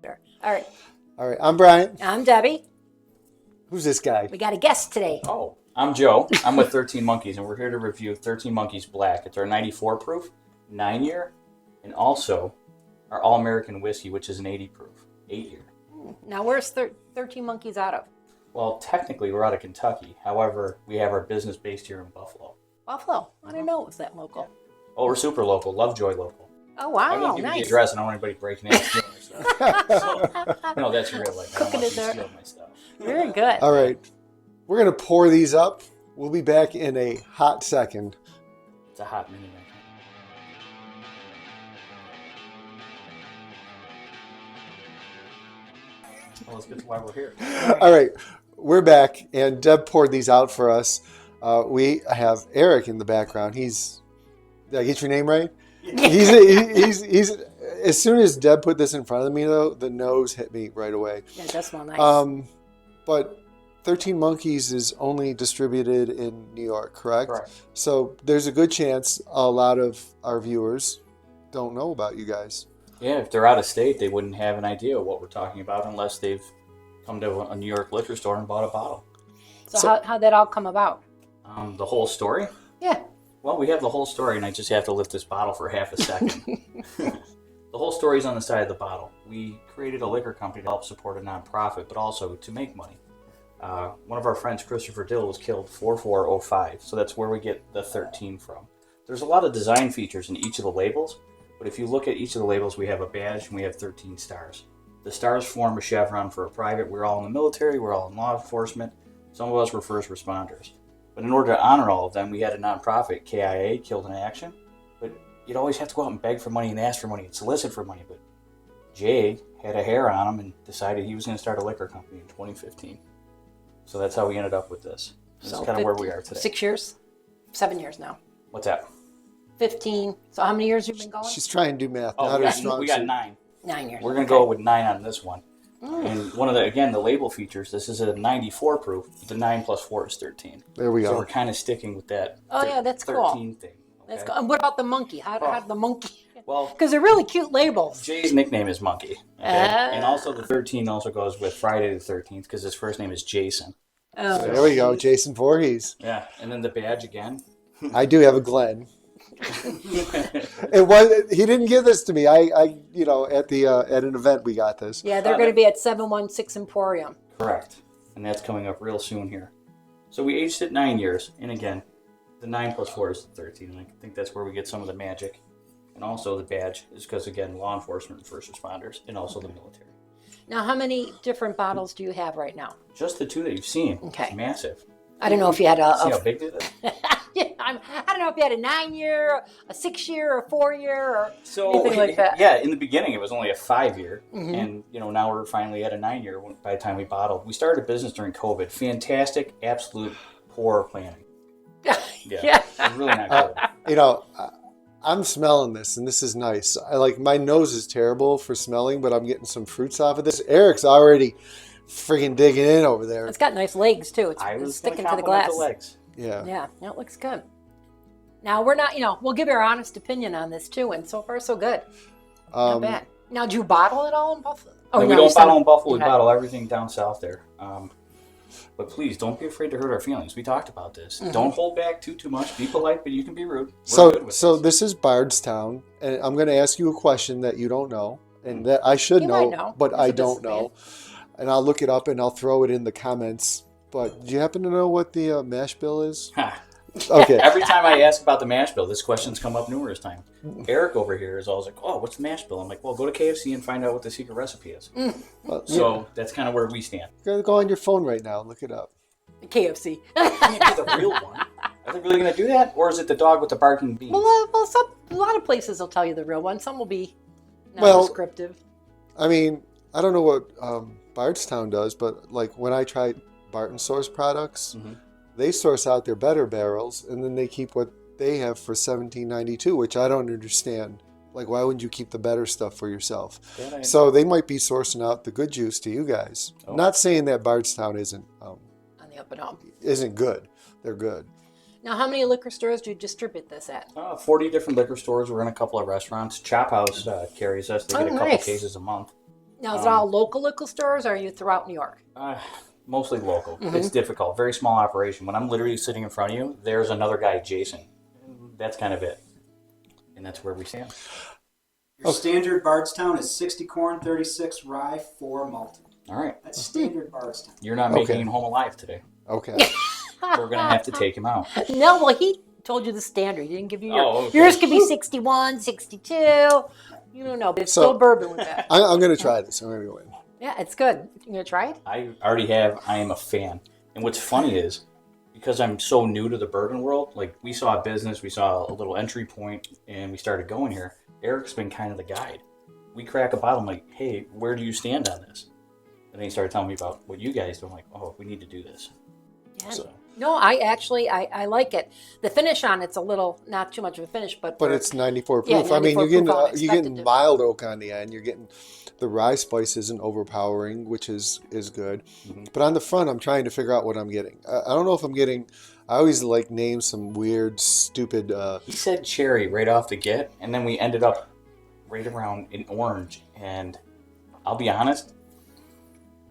calendar. All right. All right, I'm Brian. I'm Debbie. Who's this guy? We got a guest today. Oh, I'm Joe. I'm with 13 Monkeys, and we're here to review 13 Monkeys Black. It's our 94 proof, 9-year, and also our All-American whiskey, which is an 80 proof, 8-year. Now, where's 13 Monkeys out of? Well, technically, we're out of Kentucky. However, we have our business based here in Buffalo. Buffalo. I didn't know it was that local. Oh, we're super local. Lovejoy local. Oh, wow. I won't give you Nice. the address. I don't want anybody breaking in and stealing our stuff. So, no, that's real life. I don't Cooking want it you there. stealing my stuff. Very good. All right, we're going to pour these up. We'll be back in a hot second. It's a hot minute. Well, let's get to why we're here. All right, we're back, and Deb poured these out for us. We have Eric in the background. Did I get your name right? He's as soon as Deb put this in front of me, though, the nose hit me right away. Yeah, it does smell nice. But 13 Monkeys is only distributed in New York, correct? Correct. So there's a good chance a lot of our viewers don't know about you guys. Yeah, if they're out of state, they wouldn't have an idea of what we're talking about unless they've come to a New York liquor store and bought a bottle. So how'd that all come about? The whole story? Yeah. Well, we have the whole story, and I just have to lift this bottle for half a second. The whole story's on the side of the bottle. We created a liquor company to help support a nonprofit, but also to make money. One of our friends, Christopher Dill, was killed 4/4/05, so that's where we get the 13 from. There's a lot of design features in each of the labels, but if you look at each of the labels, we have a badge and we have 13 stars. The stars form a chevron for a private. We're all in the military, we're all in law enforcement. Some of us were first responders. But in order to honor all of them, we had a nonprofit, KIA, Killed in Action. But you'd always have to go out and beg for money and ask for money and solicit for money. But Jay had a hair on him and decided he was going to start a liquor company in 2015. So that's how we ended up with this. This is kind of where we are today. 6 years? 7 years now. What's that? 15. So how many years have you been going? She's trying to do math. Oh, not we her got, strong we got suit. 9. 9 years. We're going to go with 9 on this one. And one of the label features, this is a 94 proof. The 9 plus 4 is 13. There we go. So we're kind of sticking with that Oh, yeah, that's 13 cool. thing. That's okay? cool. And what about the monkey? How did the monkey? Well, Because they're really cute labels. Jay's nickname is Monkey. Okay? And also the 13 also goes with Friday the 13th because his first name is Jason. Oh, There we go, Jason Voorhees. Yeah, and then the badge again. I do have a Glenn. He didn't give this to me. I at an event we got this. Yeah, they're going to be at 716 Emporium. Correct. And that's coming up real soon here. So we aged it 9 years. And again, the 9 plus 4 is 13. And I think that's where we get some of the magic. And also the badge is because, again, law enforcement and first responders and also the military. Now, how many different bottles do you have right now? Just the 2 that you've seen. Okay. It's massive. I don't know if you had See how big it is? I don't know if you had a 9-year, a 6-year, or a 4-year, or anything like that. Yeah, in the beginning it was only a 5-year, and now we're finally at a 9-year by the time we bottled. We started a business during COVID. Fantastic, absolute poor planning. Yeah. It was really not good. I'm smelling this, and this is nice. My nose is terrible for smelling, but I'm getting some fruits off of this. Eric's already freaking digging in over there. It's got nice legs too. I It's was sticking gonna to the compliment glass. the legs. Yeah. Yeah, no, it looks good. Now we're not, we'll give you our honest opinion on this too, and so far so good. Not bad. Now, do you bottle it all in Buffalo? No, we don't bottle in Buffalo. We bottle everything down south there. But please, don't be afraid to hurt our feelings. We talked about this. Don't hold back too much. Be polite, but you can be rude. We're good with this is Bardstown, and I'm going to ask you a question that you don't know, and that I should You know, might know. but He's I a don't know. And I'll look it up and I'll throw it in the comments. But do you happen to know what the mash bill is? Okay. Every time I ask about the mash bill, this question's come up numerous times. Eric over here is always like, "Oh, what's the mash bill?" I'm like, "Well, go to KFC and find out what the secret recipe is." So that's kind of where we stand. You gotta go on your phone right now and look it up. KFC. Can't be the real one. Are they really going to do that, or is it the dog with the barking beans? Well, a lot of places will tell you the real one. Some will be not descriptive. I mean, I don't know what Bardstown does, but when I tried Barton Source products, they source out their better barrels, and then they keep what they have for $17.92, which I don't understand. Why wouldn't you keep the better stuff for yourself? So they might be sourcing out the good juice to you guys. Oh. Not saying that Bardstown isn't on the up and up. Isn't good. They're good. Now, how many liquor stores do you distribute this at? 40 different liquor stores. We're in a couple of restaurants. Chop House carries us. They get a couple cases a month. Now, is it all local liquor stores, or are you throughout New York? Mostly local. It's difficult. Very small operation. When I'm literally sitting in front of you, there's another guy, Jason. That's kind of it. And that's where we stand. Your standard Bardstown is 60 corn, 36 rye, 4 malted. All right. That's standard Bardstown. You're not making him home alive today. Okay. We're going to have to take him out. No, well, he told you the standard. He didn't give you your. Oh, okay. Yours could be 61, 62. You don't know, but it's still bourbon with that. I'm going to try this. I'm going to go in. Yeah, it's good. You gonna try it? I already have. I am a fan. And what's funny is, because I'm so new to the bourbon world, like we saw a business, we saw a little entry point, and we started going here. Eric's been kind of the guide. We crack a bottle, I'm like, hey, where do you stand on this? And then he started telling me about what you guys do. I'm like, oh, we need to do this. Yeah. So, No, I like it. The finish on it's a little, not too much of a finish, but it's 94 proof. Yeah, I mean, 94 you're proof, I'm getting expected to. mild oak on the end. You're getting the rye spice isn't overpowering, which is good. But on the front, I'm trying to figure out what I'm getting. I don't know if I'm getting. I always like name some weird, stupid. he said cherry right off the get, and then we ended up right around in orange. And I'll be honest,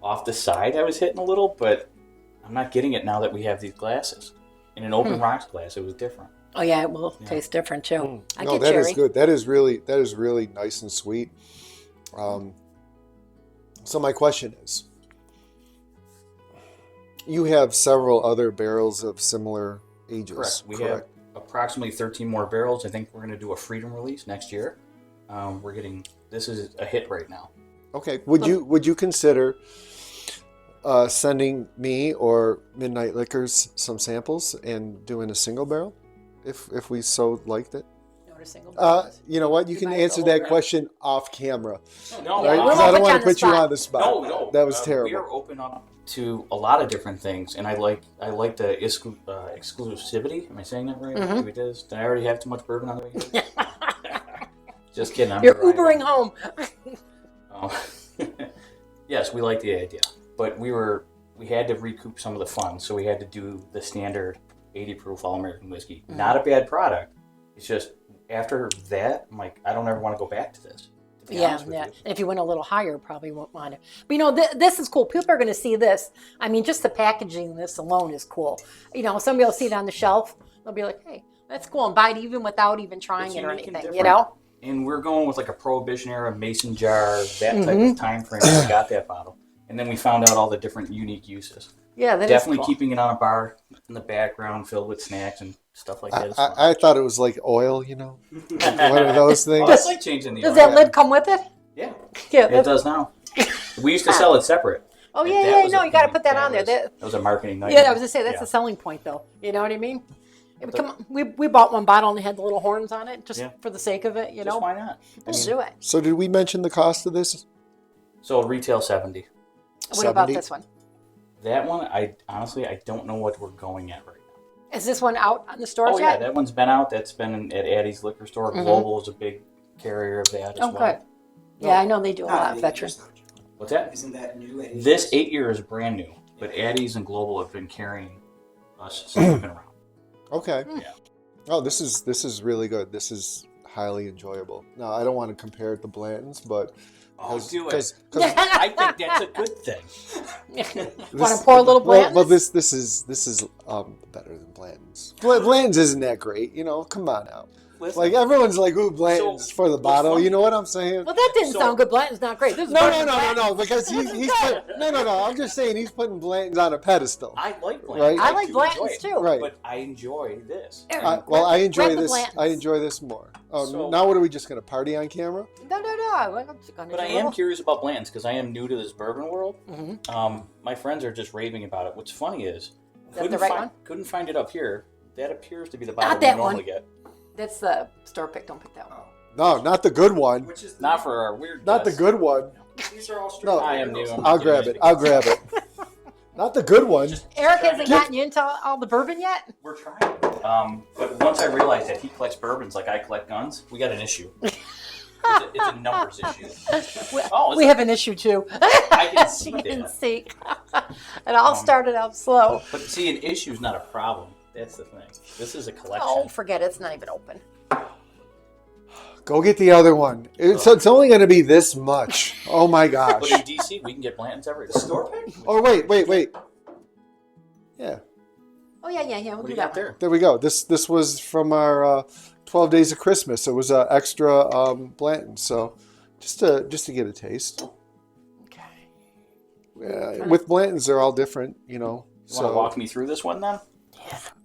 off the side I was hitting a little, but I'm not getting it now that we have these glasses. In an open rocks glass, it was different. oh yeah, it will taste different too. I No, get that cherry. is good. That is really nice and sweet. So my question is, you have several other barrels of similar ages. Correct. We have approximately 13 more barrels. I think we're going to do a freedom release next year. This is a hit right now. Okay. Would you consider sending me or Midnight Liquors some samples and doing a single barrel, if we so liked it? Not a single barrel. You know what? You can might answer as well that grab- question off camera, No, right? we Because won't I don't put want you to on put you the on the spot. no. That was We terrible. are open up to a lot of different things, and I like the exclusivity. Am I saying that right? Mm-hmm. Did I already have too much bourbon on the way here? Just kidding. I'm You're driving. Ubering home. Oh. Yes, we like the idea, but we had to recoup some of the funds, so we had to do the standard 80 proof All American whiskey. Not a bad product. It's just after that, I'm like, I don't ever want to go back to this. To be Yeah, honest with yeah. you. If you went a little higher, probably won't want it. But you know, this is cool. People are going to see this. I mean, just the packaging, this alone is cool. You know, somebody will see it on the shelf. They'll be like, "Hey, that's cool," and buy it even without even trying It's it or unique and anything. You different. know? And we're going with like a Prohibition era mason jar, that type of time frame when we got that bottle. And then we found out all the different unique uses. Yeah, that Definitely is cool. keeping it on a bar in the background filled with snacks and stuff like that. is fun. I thought it was like oil, you know, one of those Oh, things. that's like changing the Does oil. that lid come with it? Yeah, Yeah. it does now. We used to sell it separate. Oh That yeah, was no, a you got to thing. put that on there. That was a marketing Yeah, nightmare. I was gonna say that's Yeah. a selling point, though. You know what I mean? Come on, we bought one bottle and it had the little horns on it, just Yeah. for the sake of it. You Just know, why not? let's do it. So did we mention the cost of this? So retail 70. What about 70? this one? That one, I don't know what we're going at right now. Is this one out on the stores Oh yeah, yet? that one's been out. That's been at Addie's liquor store. Global is a big carrier of that as Oh, well. good. Yeah, I know they do a Not lot of 8 veterans. years, though. What's that? Isn't that new? At 8 This years? 8 year is brand new, but Addie's and Global have been carrying us since we've been around. Okay. Yeah. Oh, this is really good. This is highly enjoyable. Now, I don't want to compare it to Blanton's, but Oh, do it. because I think that's a good thing. Want to pour a little Blanton's? well, this is better than Blanton's. Blanton's isn't that great, you know. Come on now. Listen, Like everyone's like, "Ooh, Blanton's So, for the what's bottle." funny- You know what I'm saying? Well, that didn't So- sound good. Blanton's not great. This is No, better no, than no, no, Blanton's. no. Because he's put, no. I'm just saying he's putting Blanton's on a pedestal. I like Blanton's. Right. I like do Blanton's enjoy it, too. Right. But I enjoy this. Well, I enjoy Grab the this. Blanton's. I enjoy this more. Oh, So- now what are we just gonna party on camera? No. I'm just gonna But do I a am little- curious about Blanton's because I am new to this bourbon world. Mhm. My friends are just raving about it. What's funny is, that the right one? couldn't find it up here. That appears to be the bottle Not we that normally one. get. That's the store pick. Don't pick that one. No, not the good one. Which is Not for our weird. Not the guests. good one. These are all straight. No. I am new. I'll grab it. I'll grab it. Not the good one. Eric trying hasn't to- gotten you into all the bourbon yet. We're trying. But once I realized that he collects bourbons like I collect guns, we got an issue. It's a numbers issue. Oh, We have an issue too. I can see We can that. see. It all started out slow. But see, an issue is not a problem. That's the thing. This is a collection. Oh, forget it. It's not even open. Go get the other one. It's only going to be this much. Oh my gosh. But in DC, we can get Blantons every day. Store pick? Oh wait. Yeah, Oh yeah. We'll What do do you that got one. there? there we go. This was from our 12 Days of Christmas. It was extra Blanton. So just to get a taste. Okay. With Blantons, they're all different, You want to So walk me through this one then?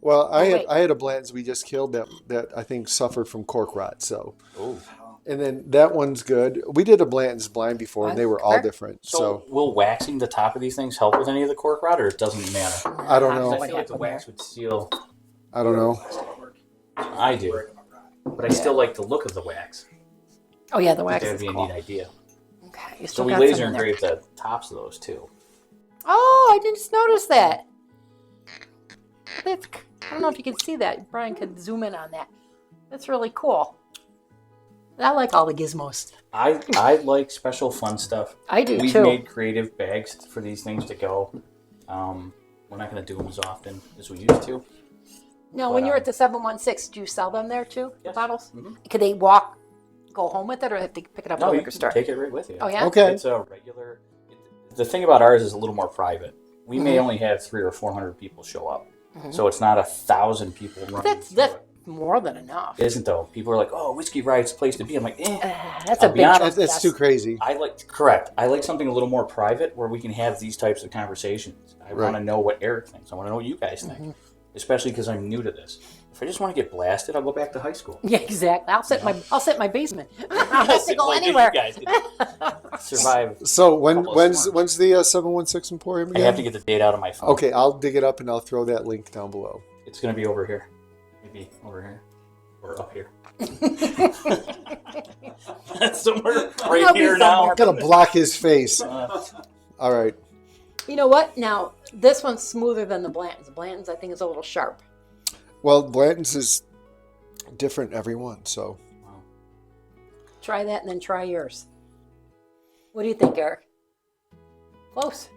well, wait. I had a Blanton's we just killed that I think suffered from cork rot. So Oh. and then that one's good. We did a Blanton's blind before, and they were all Okay. different. So, So will waxing the top of these things help with any of the cork rot, or it doesn't matter? I don't know. I feel like the wax would seal. I don't know. I do, but I still like the look of the wax. Oh yeah, the wax That would is be a cool. neat idea. Okay. You So still we got laser some in there. engrave the tops of those too. Oh, I didn't just notice that. That's, I don't know if you can see that. Brian could zoom in on that. That's really cool. I like all the gizmos. I like special fun stuff. I do We've too. made creative bags for these things to go. We're not going to do them as often as we used to. Now, when you're at the 716, do you sell them there too? The Yes. bottles? Mhm. Could they go home with it, or have to pick it up at No, the you liquor can store? take it right with you. Oh yeah. Okay. It's a regular. The thing about ours is a little more private. We may Mhm. only have 300 or 400 people show up, Mhm. so it's not 1,000 people running. That's through that's it. more than enough. It isn't though. People are like, "Oh, Whiskey Riot's a place to be." I'm like, That's I'll a be big honest, chunk. That's too crazy. I like something a little more private where we can have these types of conversations. I Right. want to know what Eric thinks. I want to know what you guys think, especially because I'm new to this. If I just want to get blasted, I'll go back to high school. Yeah, exactly. I'll sit in my basement. I don't have to go Like, anywhere. You guys can survive. So Couple of when's storms. the 716 Emporium I again? have to get the date out of my phone. Okay, I'll dig it up and I'll throw that link down below. It's going to be over here. Maybe over here. Or up here. That's somewhere It'll right be here now. somewhere. I'm gonna block his face. All right. You know what? Now, this one's smoother than the Blantons. The Blantons, I think, is a little sharp. Well, Blanton's is different every one, so Try that and then try yours. What do you think, Eric? Close.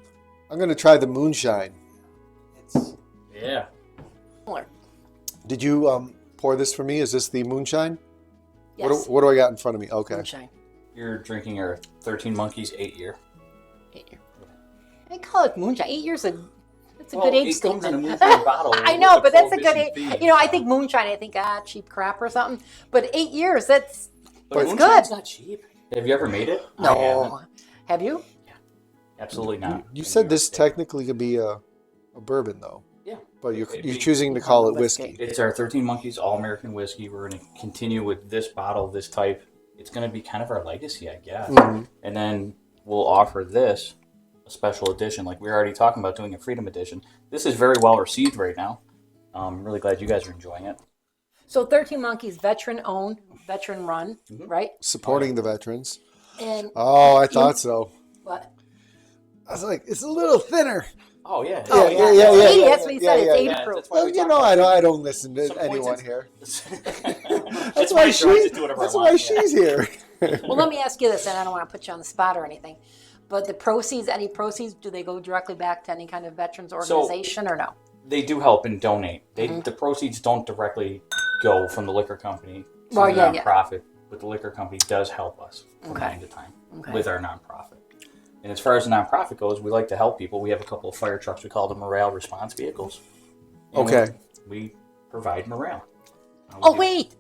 I'm gonna try the moonshine. It's Yeah. Similar. Did you pour this for me? Is this the moonshine? Yes. What do I got in front of me? Okay. Moonshine. You're drinking our 13 Monkeys 8-year. 8 year. I call it moonshine. 8 years. It's a Well, good age it comes in a statement. moonshine bottle I with know, a but that's a good prohibition age. fee. You know, I think moonshine. I think cheap crap or something. But 8 years. That's But it's moonshine's good. not cheap. Have you ever made it? I No. haven't. Have you? Absolutely not. You In said New this York State. technically could be a bourbon, though. Yeah. But you're It'd be- choosing to call it Whiskey. whiskey. It's our 13 Monkeys All American Whiskey. We're going to continue with this bottle, this type. It's going to be kind of our legacy, I guess. Mhm. And then we'll offer this, a special edition. Like we were already talking about doing a Freedom Edition. This is very well received right now. I'm really glad you guys are enjoying it. So 13 Monkeys, veteran owned, veteran run, right? Supporting the veterans. And Oh, I thought so. what? I was like, it's a little thinner. Oh, yeah. Oh, yeah, yeah. yeah, 80, yeah, that's what he yeah, said. It's yeah, 80 yeah, proof. that's why Well, we you talk know, about I don't listen to Some points anyone it's- here. That's why she's do whatever That's I why want. she's here. Well, let me ask you this, and I don't want to put you on the spot or anything, but the proceeds, any proceeds, do they go directly back to any kind of veterans organization or no? They do help and donate. Mm-hmm. The proceeds don't directly go from the liquor company to Well, the yeah, yeah. nonprofit, but the liquor company does help us from Okay. time to time Okay. with our nonprofit. And as far as the nonprofit goes, we like to help people. We have a couple of fire trucks. We call them morale response vehicles. And Okay. We provide morale. Oh, wait.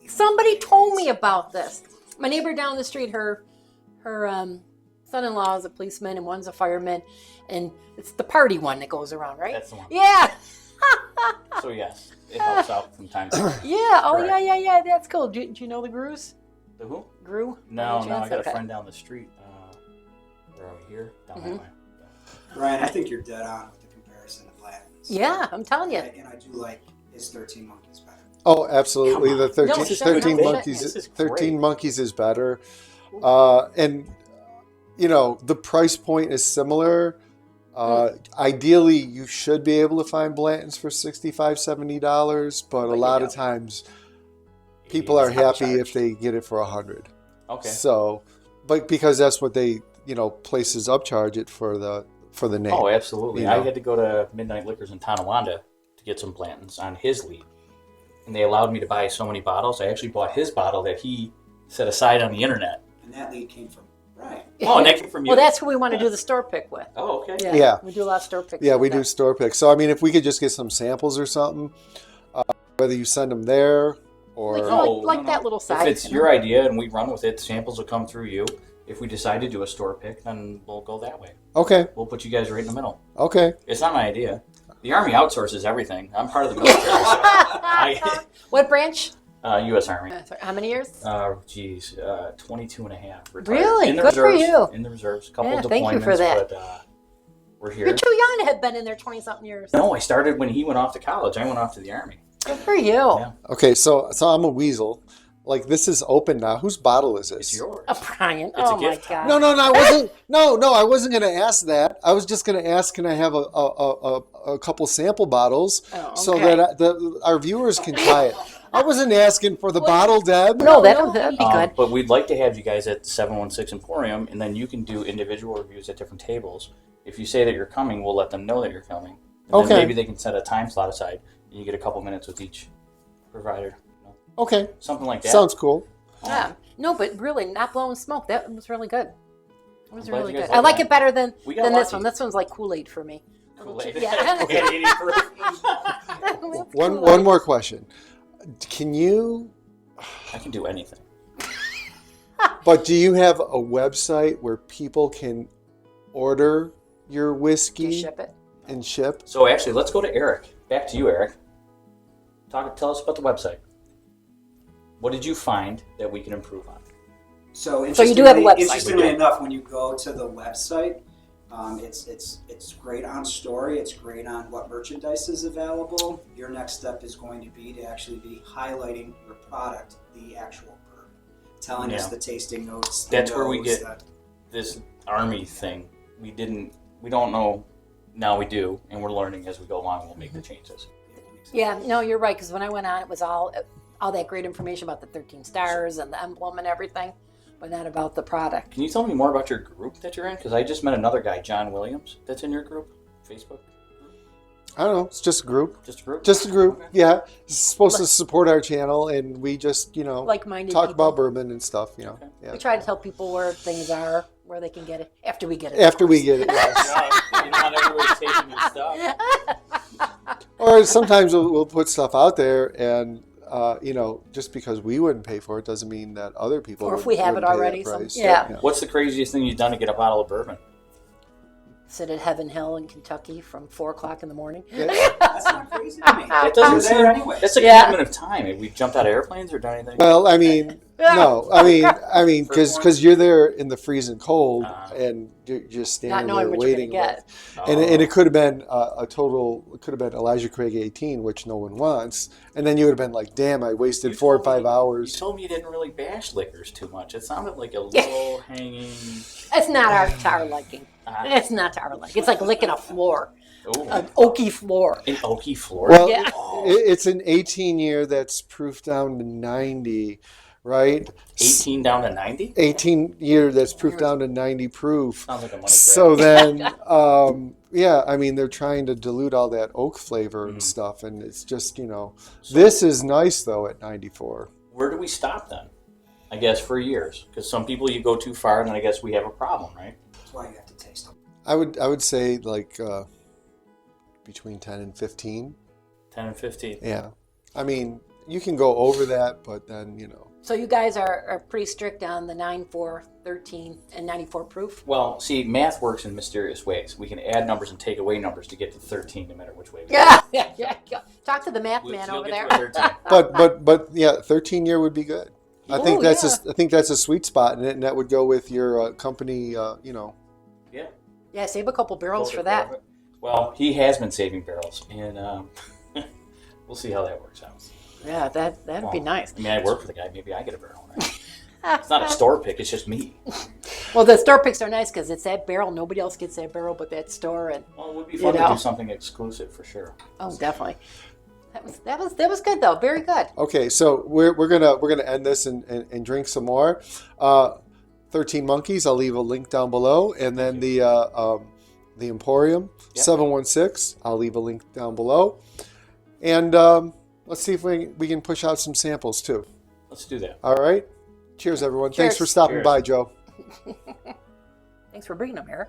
Somebody told me about this. My neighbor down the street, her son-in-law is a policeman and one's a fireman, and it's the party one that goes around, right? That's the one. Yeah. So yes, it helps out from time to time. Yeah. Oh, Correct. yeah. That's cool. Do you know the Grews? The who? Grew? No, By any no. I chance? got a Okay. friend down the street. Where are we here? Down that way. Ryan, I think you're dead on with the comparison of Blanton's. Yeah, I'm telling you. And I do like his 13 Monkeys better. Oh, absolutely. The 13, No, shit, 13 no, shit. monkeys. This is 13 great. monkeys is better, and you know the price point is similar. Ideally, you should be able to find Blanton's for $65, $70, but a you lot of don't. times people are happy upcharged. if they get it for $100. Okay. So, but because that's what they, places upcharge it for the name. Oh, absolutely. You I know? had to go to Midnight Liquors in Tonawanda to get some Blantons on his lead. and they allowed me to buy so many bottles. I actually bought his bottle that he set aside on the internet. And that lead came from Ryan. Oh, and that came from you. Well, that's who we want to do the store pick with. Oh, okay. Yeah. We do a lot of store picks. Yeah, with we them. do store picks. So I mean, if we could just get some samples or something, whether you send them there or Like that little size. If it's your idea and we run with it, samples will come through you. If we decide to do a store pick, then we'll go that way. okay, We'll put you guys right in the middle. okay. It's not my idea. The Army outsources everything. I'm part of the military. So What branch? U.S. Army. Sorry, how many years? 22 and a half. Retired. Really? In the Good for reserves, you. In the reserves. A couple Yeah, of deployments, thank you for that. but we're here. You're too young to have been in there 20-something years. No, I started when he went off to college. I went off to the Army. Good for you. Yeah. Okay, so I'm a weasel. Like, this is open now. Whose bottle is this? It's yours. Brian. It's a Oh my gift. God. No, I wasn't. No, I wasn't going to ask that. I was just going to ask, can I have a couple sample bottles so okay. that our viewers can try it? I wasn't asking for the bottle, Deb. No, that'd be good. But we'd like to have you guys at 716 Emporium, and then you can do individual reviews at different tables. If you say that you're coming, we'll let them know that you're coming. And Okay. then maybe they can set a time slot aside, and you get a couple minutes with each provider. Okay, Something like that. sounds cool. Yeah. No, but really, not blowing smoke. That was really good. It was I'm glad really you guys good. I like like that. it better than We got this lucky. one. This one's like Kool-Aid for me. Kool-Aid. Yeah. Okay, 80 proof. One more question. Can you? I can do anything. But do you have a website where people can order your Just whiskey ship it. and ship? So actually, let's go to Eric. Back to you, Eric. Tell us about the website. What did you find that we can improve on? So you do have a website. Interestingly enough, when you go to the website, it's great on story. It's great on what merchandise is available. Your next step is going to be to actually be highlighting your product, the actual bourbon, telling us Yeah. the tasting notes. the That's where we nose, get the- this Army thing. We don't know. Now we do, and we're learning as we go along. We'll make the changes. Yeah, no, you're right. Because when I went on, it was all that great information about the 13 stars and the emblem and everything, but not about the product. Can you tell me more about your group that you're in? Because I just met another guy, John Williams, that's in your group, Facebook. I don't know. It's just a group. Just a group. Just a group. Okay. Yeah, it's supposed to support our channel, and we just Like-minded talk people. about bourbon and stuff. Okay. Yeah. We try to tell people where things are, where they can get it after we get it. After we get it, yes. You don't want everybody taking your stuff. Or sometimes we'll put stuff out there, and just because we wouldn't pay for it doesn't mean that other people. Or if we have it wouldn't pay that already, price. yeah. What's the craziest thing you've done to get a bottle of bourbon? Sit at Heaven Hill in Kentucky from 4 o'clock in the morning. That's not crazy to me. That doesn't You're seem. there anyway. That's a Yeah. commitment of time. Have we jumped out of airplanes or done anything? Well, I mean, no, I mean, First one? because you're there in the freezing cold, Uh-huh. and you're just Not standing knowing there what you're waiting. going to get. And it could have been it could have been Elijah Craig 18, which no one wants, and then you would have been like, damn, I wasted 4 or 5 You hours. told me you didn't really bash liquors too much. It sounded like a low hanging. It's not to our liking. Uh-huh. It's not to our liking. It's like licking a floor, Oh, an oaky floor. an oaky floor. Well, Yeah. it's an 18 year that's proof down to 90, right? 18 down to 90. 18 year that's proof down to 90 proof. Sounds like a money grab. So then, yeah, I mean, they're trying to dilute all that oak flavor and stuff, and it's just, this is nice though at 94. Where do we stop then? I guess for years, because some people you go too far, and then I guess we have a problem, right? That's why you have to taste them. I would say like between 10 and 15. 10 and 15. Yeah, I mean, you can go over that, but then So you guys are pretty strict on the 9, 4, 13, and 94 proof? Well, see, math works in mysterious ways. We can add numbers and take away numbers to get to 13, no matter which way we go. Yeah. Talk to the math We'll man still over get there. to a 13. but yeah, 13 year would be good. I think Ooh, that's a sweet spot in it, and that would go with your company. Yeah. Yeah, save a couple barrels for that. Well, he has been saving barrels, and we'll see how that works out. Yeah, that'd be nice. I mean, I work for the guy. Maybe I get a barrel, right? It's not a store pick. It's just me. Well, the store picks are nice because it's that barrel. Nobody else gets that barrel but that store. And Well, it would be fun to do something exclusive for sure. oh, definitely. That was good though. Very good. Okay, so we're gonna end this and drink some more. 13 Monkeys. I'll leave a link down below, and then the Emporium 716. I'll leave a link down below, and let's see if we can push out some samples too. Let's do that. All right. Cheers, everyone. Thanks for Cheers. stopping Cheers. by, Joe. Thanks for bringing them here.